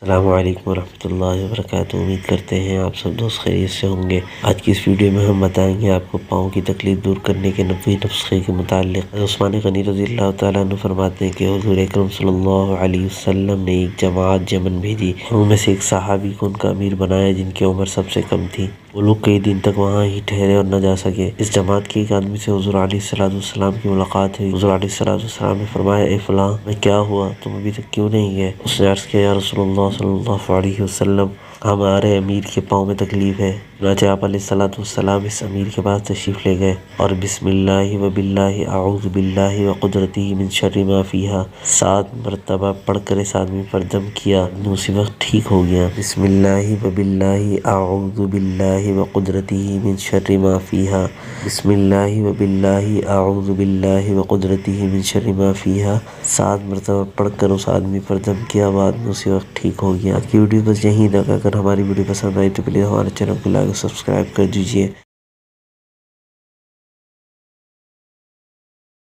السلام علیکم ورحمۃ اللہ وبرکاتہ۔ امید کرتے ہیں آپ سب دوست خیریت سے ہوں گے۔ آج کی اس ویڈیو میں ہم بتائیں گے آپ کو پاؤں کی تکلیف دور کرنے کے 90 نسخے کے متعلق۔ عثمان غنی رضی اللہ تعالیٰ عنہ فرماتے ہیں کہ حضور اکرم صلی اللہ علیہ وسلم نے ایک جماعت یمن بھیجی، ان میں سے ایک صحابی کو ان کا امیر بنایا جن کی عمر سب سے کم تھی۔ وہ لوگ کئی دن تک وہاں ہی ٹھہرے اور نہ جا سکے۔ اس جماعت کے ایک آدمی سے حضور علیہ السلام کی ملاقات ہوئی۔ حضور علیہ السلام نے فرمایا، اے فلاں، میں کیا ہوا؟ تم ابھی تک کیوں نہیں گئے؟ اس نے عرض کیا، یا رسول اللہ صلی اللہ علیہ وسلم، ہمارے امیر کے پاؤں میں تکلیف ہے۔ چنانچہ آپ علیہ السلام اس امیر کے پاس تشریف لے گئے اور بسم اللہ و باللہ اعوذ باللہ و قدرتہ من شر ما فیہا 7 مرتبہ پڑھ کر اس آدمی پر دم کیا، اسی وقت ٹھیک ہو گیا۔ بسم اللہ و باللہ اعوذ باللہ و قدرتہ من شر ما فیہا، بسم اللہ و باللہ اعوذ باللہ و قدرتہ من شر ما فیہا 7 مرتبہ پڑھ کر اس آدمی پر دم کیا، بعد میں اسی وقت ٹھیک ہو گیا۔ کی ویڈیو بس یہیں تک۔ اگر ہماری ویڈیو پسند آئی تو پلیز ہمارے چینل کو لائک اور سبسکرائب کر دیجیے۔